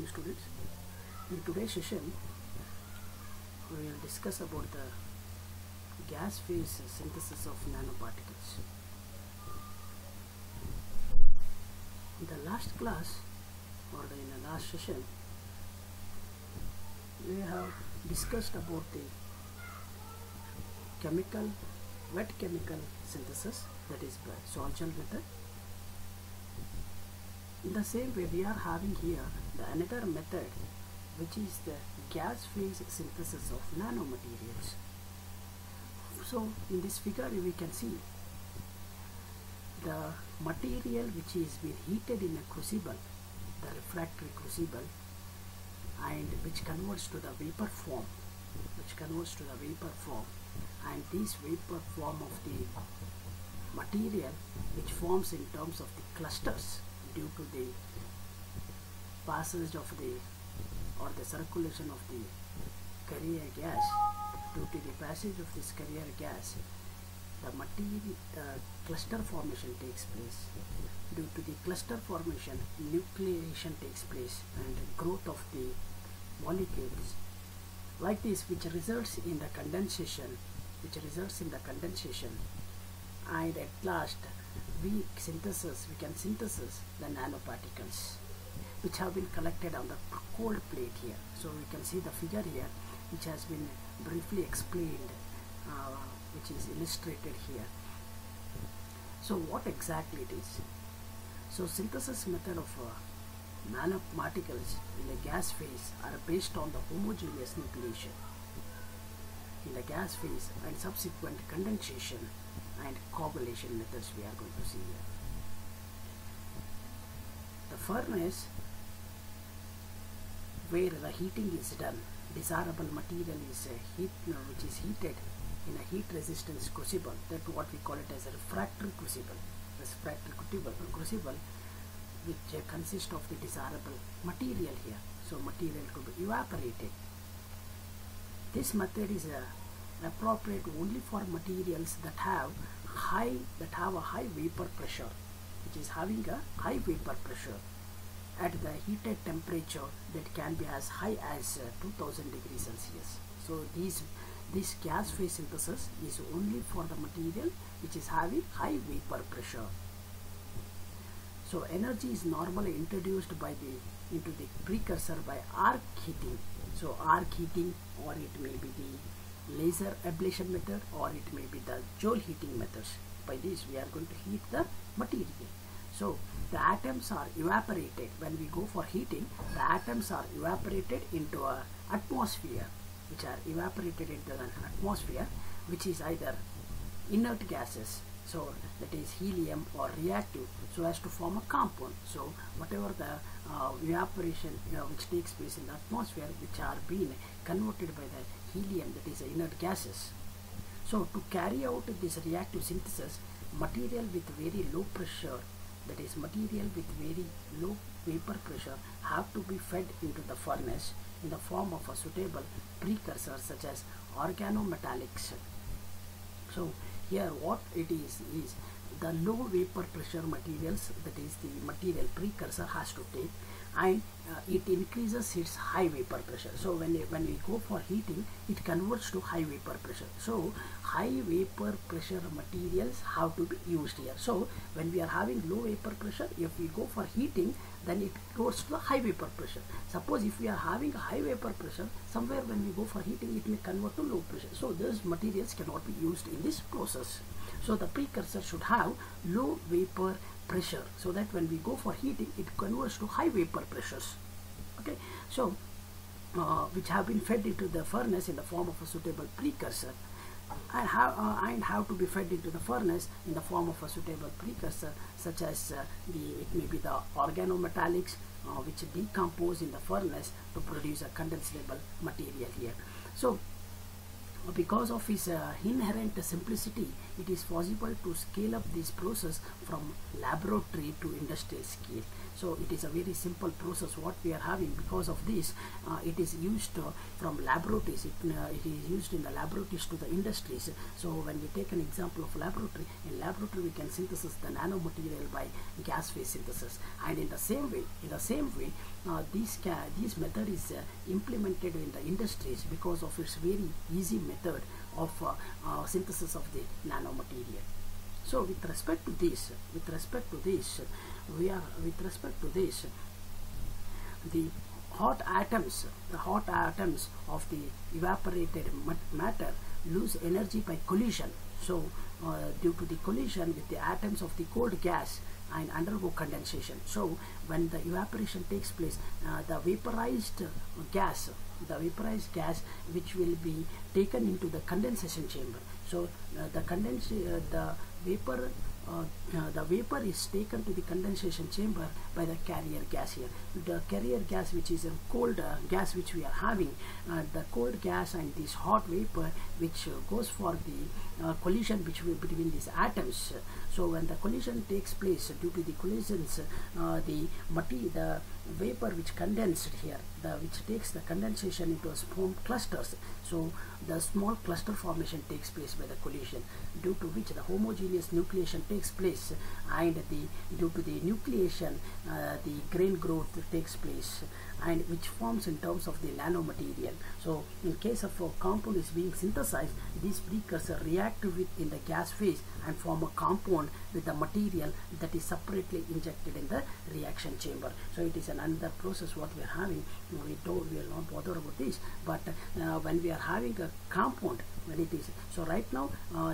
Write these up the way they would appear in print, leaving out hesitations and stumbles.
morning, students. In today's session we will discuss about the gas phase synthesis of nanoparticles. In the last class in the last session we have discussed about the wet chemical synthesis, that is by Sol-Gel method. In the same way, we are having here another method, which is the gas phase synthesis of nanomaterials. So in this figure we can see the material which is being heated in a crucible, the refractory crucible, and which converts to the vapor form, and this vapor form of the material which forms in terms of the clusters due to the passage of the circulation of the carrier gas. Due to the passage of this carrier gas, the cluster formation takes place. Due to the cluster formation, nucleation takes place and growth of the molecules like this, which results in the condensation, and at last we can synthesize the nanoparticles which have been collected on the cold plate here. So we can see the figure here which has been briefly explained, which is illustrated here. So what exactly it is? So synthesis method of nanoparticles in the gas phase are based on the homogeneous nucleation in the gas phase and subsequent condensation and coagulation methods we are going to see here. The furnace where the heating is done, desirable material is which is heated in a heat resistance crucible, that's what we call it as a refractory crucible. Crucible which consists of the desirable material here, so material to be evaporated. This method is appropriate only for materials that have a high vapor pressure, which is having a high vapor pressure at the heated temperature that can be as high as 2000 degrees Celsius. So this gas phase synthesis is only for the material which is having high vapor pressure. So energy is normally introduced into the precursor by arc heating. So arc heating, or it may be the laser ablation method, or it may be the Joule heating methods. By this we are going to heat the material. So the atoms are evaporated. When we go for heating, the atoms are evaporated into an atmosphere, which is either inert gases, so that is helium, or reactive, so as to form a compound. So whatever the evaporation which takes place in the atmosphere, which are being converted by the helium, that is inert gases. So to carry out this reactive synthesis, material with very low pressure, that is material with very low vapor pressure, have to be fed into the furnace in the form of a suitable precursor such as organometallics. So here what it is the low vapor pressure materials, that is the material precursor has to take, and it increases its high vapor pressure. So when we go for heating, it converts to high vapor pressure. So high vapor pressure materials have to be used here. So when we are having low vapor pressure, if we go for heating, then it goes to the high vapor pressure. Suppose if we are having a high vapor pressure, somewhere when we go for heating, it may convert to low pressure. So those materials cannot be used in this process. So the precursor should have low vapor pressure, so that when we go for heating, it converts to high vapor pressures. Okay, so which have been fed into the furnace in the form of a suitable precursor, and have to be fed into the furnace in the form of a suitable precursor, such as it may be the organometallics, which decompose in the furnace to produce a condensable material here. So Because of its inherent simplicity, it is possible to scale up this process from laboratory to industrial scale. So it is a very simple process what we are having. Because of this, it is used from laboratories, it is used in the laboratories to the industries. So when we take an example of laboratory, in laboratory we can synthesize the nanomaterial by gas phase synthesis, and in the same way this method is implemented in the industries because of its very easy method of synthesis of the nanomaterial. So with respect to this, the hot atoms of the evaporated matter lose energy by collision. So due to the collision with the atoms of the cold gas and undergo condensation. So when the evaporation takes place, the vaporized gas which will be taken into the condensation chamber. So the vapor is taken to the condensation chamber by the carrier gas here. The carrier gas, which is a cold gas which we are having, the cold gas and this hot vapor which goes for the collision between these atoms. So when the collision takes place, due to the collisions, the vapor which condensed here, which takes the condensation into small clusters. So the small cluster formation takes place by the collision, due to which the homogeneous nucleation takes place, and due to the nucleation the grain growth takes place, and which forms in terms of the nanomaterial. So in case of a compound is being synthesized, these precursors react with in the gas phase and form a compound with the material that is separately injected in the reaction chamber. So it is another process what we are having. We will not bother about this, but when we are having a compound, when it is, so right now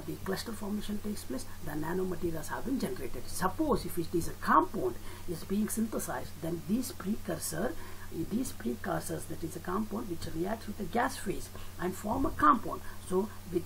the cluster formation takes place, the nanomaterials have been generated. Suppose if it is a compound is being synthesized, then these precursors, that is a compound which reacts with the gas phase and form a compound. So with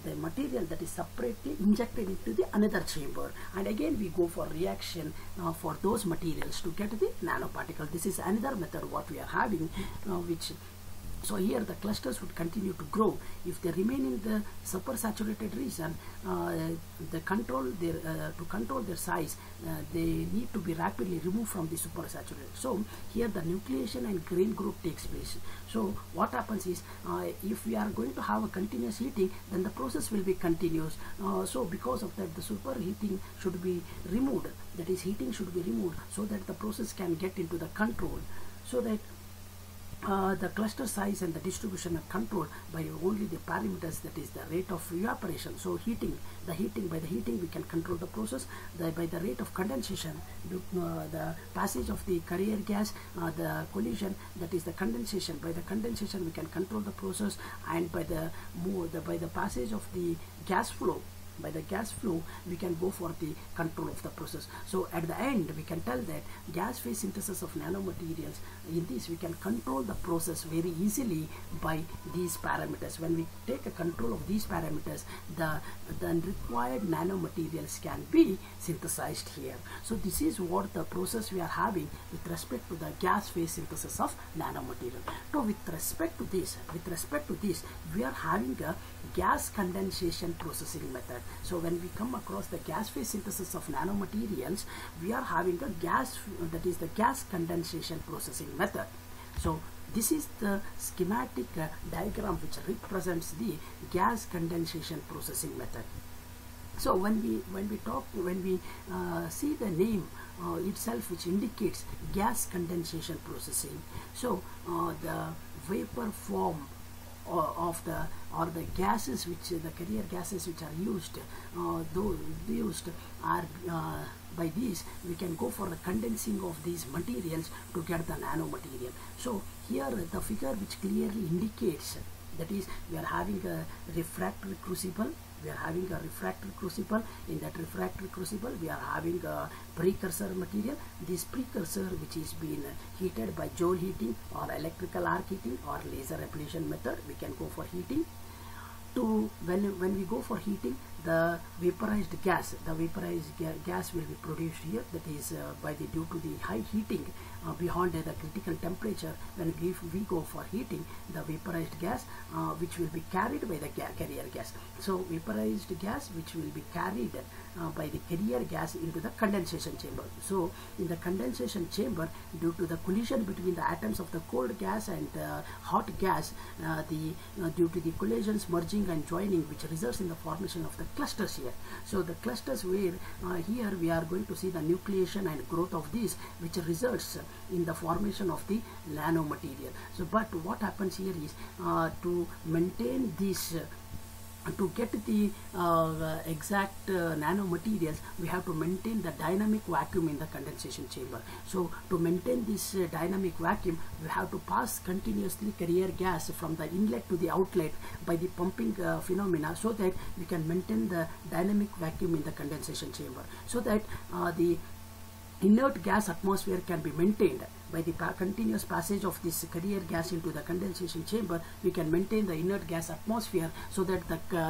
the material that is separately injected into the another chamber, and again we go for reaction for those materials to get the nanoparticle. This is another method what we are having, so here the clusters would continue to grow. If they remain in the supersaturated region, to control their size, they need to be rapidly removed from the supersaturated. So here the nucleation and grain growth takes place. So what happens is, if we are going to have a continuous heating, then the process will be continuous. So because of that, the superheating should be removed, that is heating should be removed, so that the process can get into the control, so that the cluster size and the distribution are controlled by only the parameters, that is the rate of evaporation. So by the heating we can control the process. By the rate of condensation, the passage of the carrier gas, the collision, that is the condensation. By the condensation we can control the process, and by the passage of the gas flow, we can go for the control of the process. So at the end we can tell that gas phase synthesis of nanomaterials, in this we can control the process very easily by these parameters. When we take a control of these parameters, the required nanomaterials can be synthesized here. So this is what the process we are having with respect to the gas phase synthesis of nanomaterial. So with respect to this, we are having a gas condensation processing method. So when we come across the gas phase synthesis of nanomaterials, we are having a gas condensation processing method. So this is the schematic diagram which represents the gas condensation processing method. So when we see the name itself, which indicates gas condensation processing, so the vapor form of the gases, which the carrier gases which are used, are by these we can go for the condensing of these materials to get the nanomaterial. So here the figure which clearly indicates, that is, we are having a refractory crucible. In that refractory crucible we are having a precursor material. This precursor, which is being heated by Joule heating or electrical arc heating or laser ablation method, we can go for heating. When we go for heating, the vaporized gas, gas will be produced here, that is due to the high heating beyond the critical temperature. When we go for heating, the vaporized gas which will be carried by the carrier gas. So vaporized gas which will be carried by the carrier gas into the condensation chamber. So in the condensation chamber, due to the collision between the atoms of the cold gas and hot gas, due to the collisions, merging and joining, which results in the formation of the clusters here. So the clusters where here we are going to see the nucleation and growth of these, which results in the formation of the nanomaterial. So but what happens here is to maintain this to get the exact nanomaterials, we have to maintain the dynamic vacuum in the condensation chamber. So to maintain this dynamic vacuum, we have to pass continuously carrier gas from the inlet to the outlet by the pumping phenomena, so that we can maintain the dynamic vacuum in the condensation chamber, so that the inert gas atmosphere can be maintained. By the continuous passage of this carrier gas into the condensation chamber, we can maintain the inert gas atmosphere, so that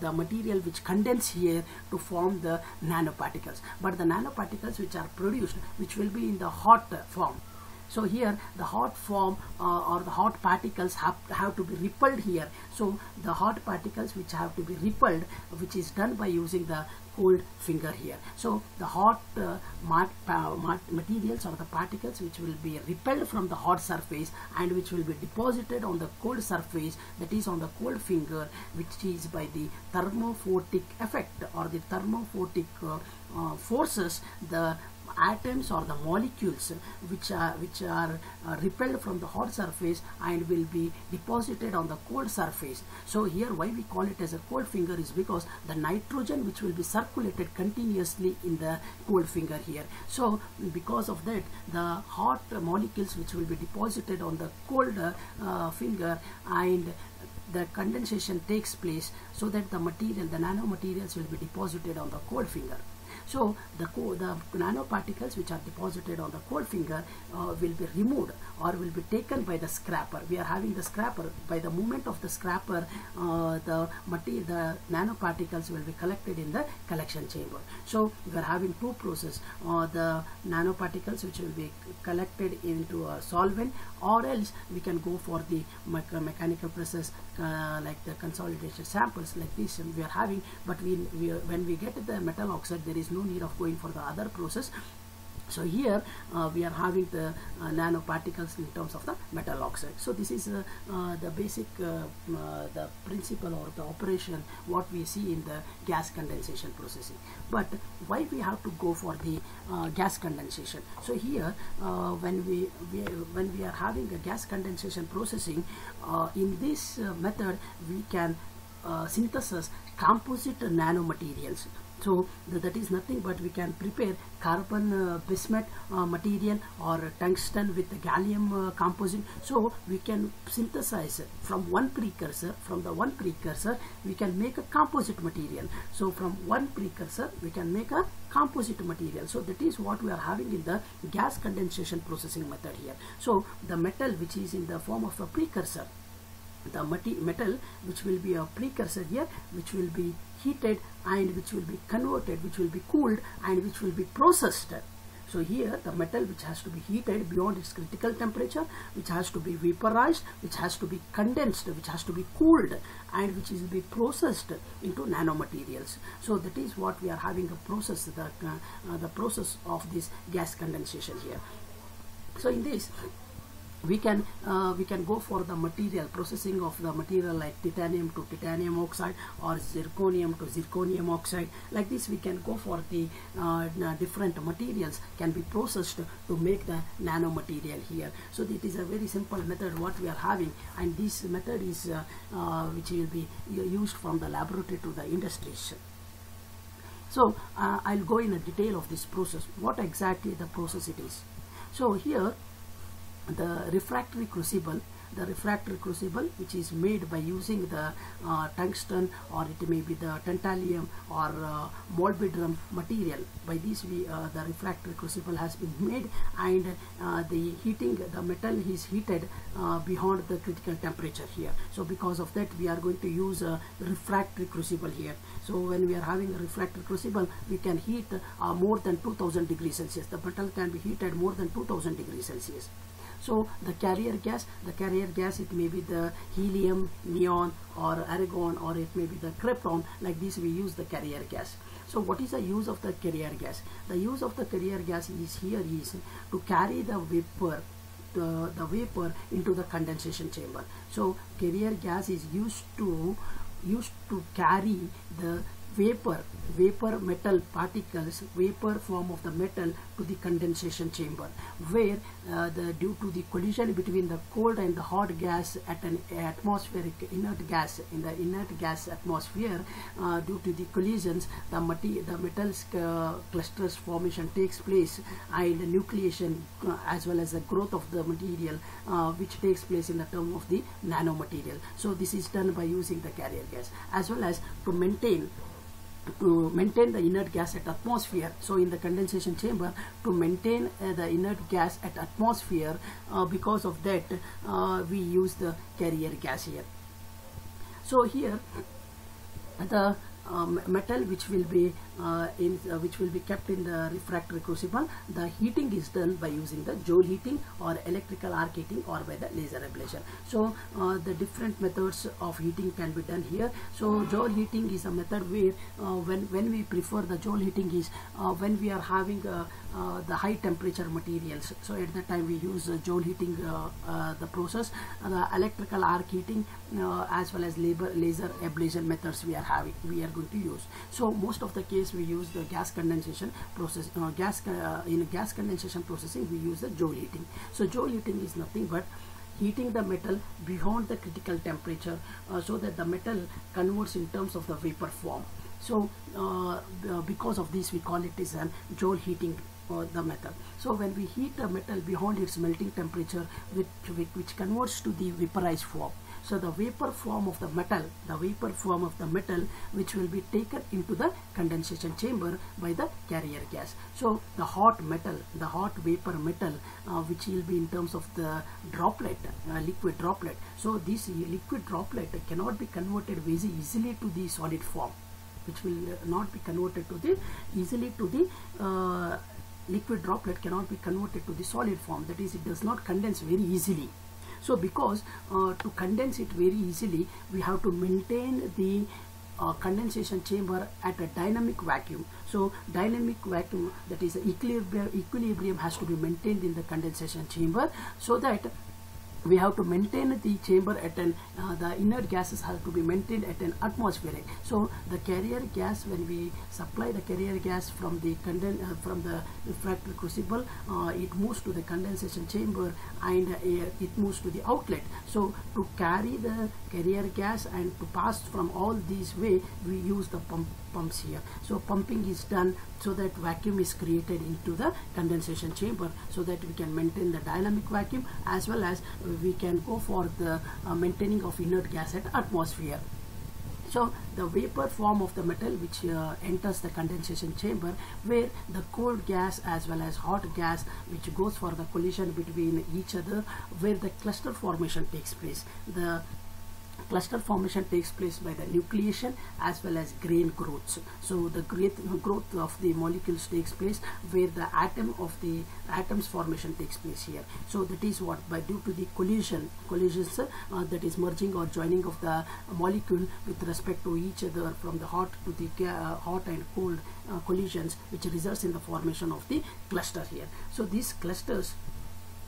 the material which condense here to form the nanoparticles. But the nanoparticles which are produced, which will be in the hot form. So here the hot form or the hot particles have to be repelled here. So the hot particles which have to be repelled, which is done by using the cold finger here. So the hot materials or the particles which will be repelled from the hot surface and which will be deposited on the cold surface, that is on the cold finger, which is by the thermophotic effect or the thermophotic forces, the atoms or the molecules which are repelled from the hot surface and will be deposited on the cold surface. So here why we call it as a cold finger is because the nitrogen which will be circulated continuously in the cold finger here. So because of that, the hot molecules which will be deposited on the cold finger, and the condensation takes place, so that the nanomaterials will be deposited on the cold finger. So the nanoparticles which are deposited on the cold finger will be removed or will be taken by the scraper. We are having the scraper. By the movement of the scraper, the nanoparticles will be collected in the collection chamber. So we are having two processes: the nanoparticles which will be collected into a solvent, or else we can go for the mechanical process like the consolidation samples like this we are having. But when we get the metal oxide, there is no need of going for the other process. So here we are having the nanoparticles in terms of the metal oxide. So this is the basic the principle or the operation what we see in the gas condensation processing. But why we have to go for the gas condensation? So here when we are having a gas condensation processing, in this method we can synthesize composite nanomaterials. So that is nothing but we can prepare carbon bismuth material or tungsten with the gallium composite. So we can synthesize from one precursor. From the one precursor we can make a composite material. So from one precursor we can make a composite material. So that is what we are having in the gas condensation processing method here. So the metal which is in the form of a precursor, the metal which will be a precursor here, which will be heated and which will be converted, which will be cooled and which will be processed. So here the metal which has to be heated beyond its critical temperature, which has to be vaporized, which has to be condensed, which has to be cooled, and which will be processed into nanomaterials. So that is what we are having a process, the process of this gas condensation here. So in this we can go for the material processing of the material like titanium to titanium oxide or zirconium to zirconium oxide. Like this we can go for the different materials can be processed to make the nanomaterial here. So it is a very simple method what we are having, and this method is which will be used from the laboratory to the industries. So I'll go in a detail of this process, what exactly the process it is. So here the refractory crucible, the refractory crucible, which is made by using the tungsten, or it may be the tantalum or molybdenum material. By this the refractory crucible has been made, and the metal is heated beyond the critical temperature here. So because of that, we are going to use a refractory crucible here. So when we are having a refractory crucible, we can heat more than 2000 degrees Celsius. The metal can be heated more than 2000 degrees Celsius. So the carrier gas, it may be the helium, neon, or argon, or it may be the krypton. Like this we use the carrier gas. So what is the use of the carrier gas? The use of the carrier gas is to carry the vapor into the condensation chamber. So carrier gas is used to carry the vapor metal particles, vapor form of the metal, to the condensation chamber, where due to the collision between the cold and the hot gas at an atmospheric inert gas, in the inert gas atmosphere, due to the collisions, the metals clusters formation takes place, and the nucleation as well as the growth of the material, which takes place in the term of the nanomaterial. So this is done by using the carrier gas, as well as to maintain the inert gas at atmosphere. So in the condensation chamber, to maintain the inert gas at atmosphere, because of that we use the carrier gas here. So here the metal which will be kept in the refractory crucible, the heating is done by using the Joule heating or electrical arc heating or by the laser ablation. So the different methods of heating can be done here. So Joule heating is a method where when we prefer the Joule heating is when we are having the high temperature materials. So at that time we use Joule heating the process. The electrical arc heating as well as laser ablation methods we are going to use. So most of the case we use the gas condensation process. In gas condensation processing we use the Joule heating. So Joule heating is nothing but heating the metal beyond the critical temperature, so that the metal converts in terms of the vapor form. So because of this we call it as an Joule heating the method. So when we heat the metal beyond its melting temperature, which converts to the vaporized form. So the vapor form of the metal, which will be taken into the condensation chamber by the carrier gas. So the hot vapor metal, which will be in terms of the droplet, liquid droplet. So this liquid droplet cannot be converted very easily to the solid form, which will not be converted to the easily to the liquid droplet cannot be converted to the solid form. That is, it does not condense very easily. So because to condense it very easily, we have to maintain the condensation chamber at a dynamic vacuum. So dynamic vacuum, that is equilibrium has to be maintained in the condensation chamber, so that we have to maintain the chamber at an the inert gases have to be maintained at an atmospheric. So the carrier gas, when we supply the carrier gas from the refractory crucible, it moves to the condensation chamber and it moves to the outlet. So to carry the carrier gas and to pass from all these way, we use the pumps here. So pumping is done so that vacuum is created into the condensation chamber, so that we can maintain the dynamic vacuum, as well as we can go for the maintaining of inert gas at atmosphere. So the vapor form of the metal which enters the condensation chamber, where the cold gas as well as hot gas which goes for the collision between each other, where the cluster formation takes place. The cluster formation takes place by the nucleation as well as grain growths. So the growth of the molecules takes place where the atoms formation takes place here. So that is what, by due to the collisions that is merging or joining of the molecule with respect to each other, from the hot to the hot and cold collisions, which results in the formation of the cluster here. So these clusters,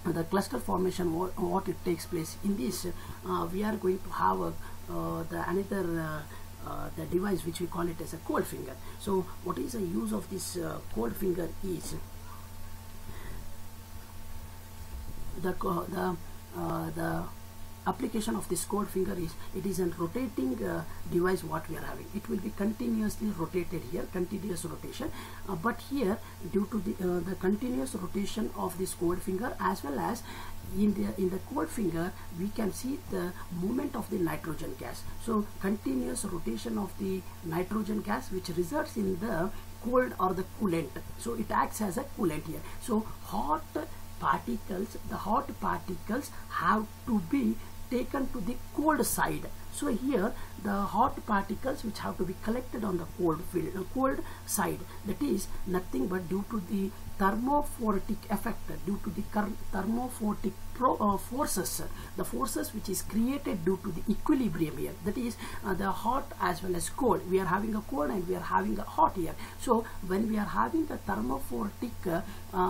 the cluster formation, what it takes place in this, we are going to have the device which we call it as a cold finger. So what is the use of this cold finger is application of this cold finger is, it is a rotating device what we are having. It will be continuously rotated here, continuous rotation, but here due to the continuous rotation of this cold finger, as well as in the cold finger we can see the movement of the nitrogen gas. So continuous rotation of the nitrogen gas, which results in the cold or the coolant. So it acts as a coolant here. So hot particles have to be taken to the cold side. So here the hot particles which have to be collected on the cold side, that is nothing but due to the thermophoric effect, due to the thermophoric forces, the forces which is created due to the equilibrium here, that is the hot as well as cold. We are having a cold and we are having a hot here. So when we are having the thermophoric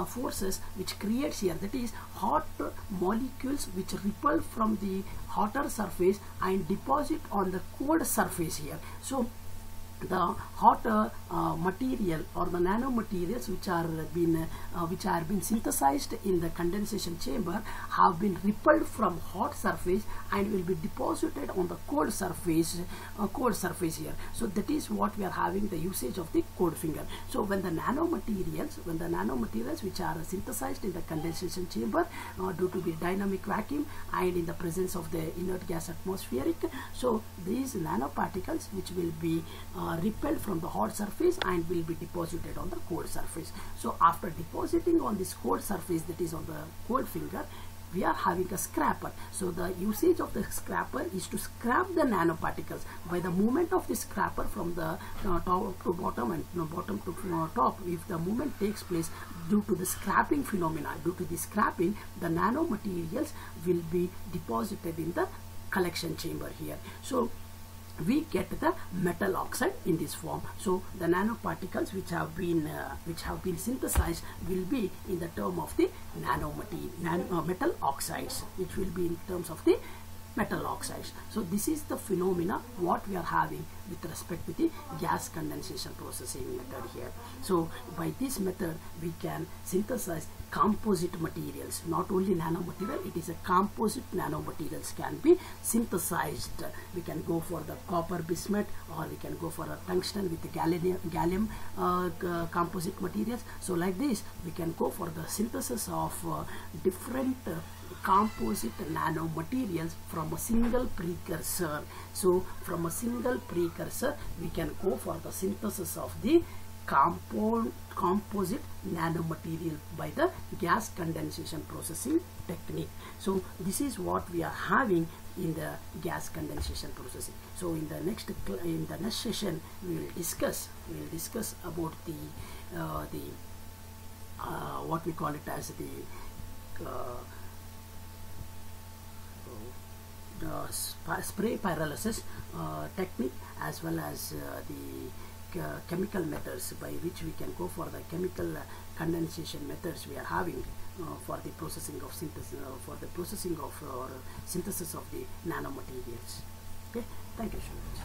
forces which creates here, that is hot molecules which repel from the hotter surface and deposit on the cold surface here. So the hot material or the nanomaterials which are been synthesized in the condensation chamber have been repelled from hot surface and will be deposited on the cold surface here. So that is what we are having the usage of the cold finger. So when the nanomaterials which are synthesized in the condensation chamber due to the dynamic vacuum and in the presence of the inert gas atmospheric, so these nanoparticles which will be repelled from the hot surface and will be deposited on the cold surface. So after depositing on this cold surface, that is on the cold finger, we are having a scraper. So the usage of the scraper is to scrap the nanoparticles. By the movement of the scraper from the top to bottom and bottom to top, if the movement takes place due to the scrapping phenomena, due to the scrapping, the nanomaterials will be deposited in the collection chamber here. So we get the metal oxide in this form. So the nanoparticles which have been synthesized will be in the term of the metal oxides, which will be in terms of the metal oxides. So this is the phenomena what we are having with respect to the gas condensation processing method here. So by this method we can synthesize composite materials, not only nanomaterial, it is a composite nanomaterials can be synthesized. We can go for the copper bismuth, or we can go for a tungsten with the gallium composite materials. So like this we can go for the synthesis of different composite nanomaterials from a single precursor. So from a single precursor we can go for the synthesis of the composite nanomaterial by the gas condensation processing technique. So this is what we are having in the gas condensation processing. So in the next session we will discuss about the what we call it as the spray pyrolysis technique, as well as the chemical methods by which we can go for the chemical condensation methods we are having for the processing of synthesis or synthesis of the nanomaterials. Okay, thank you so much.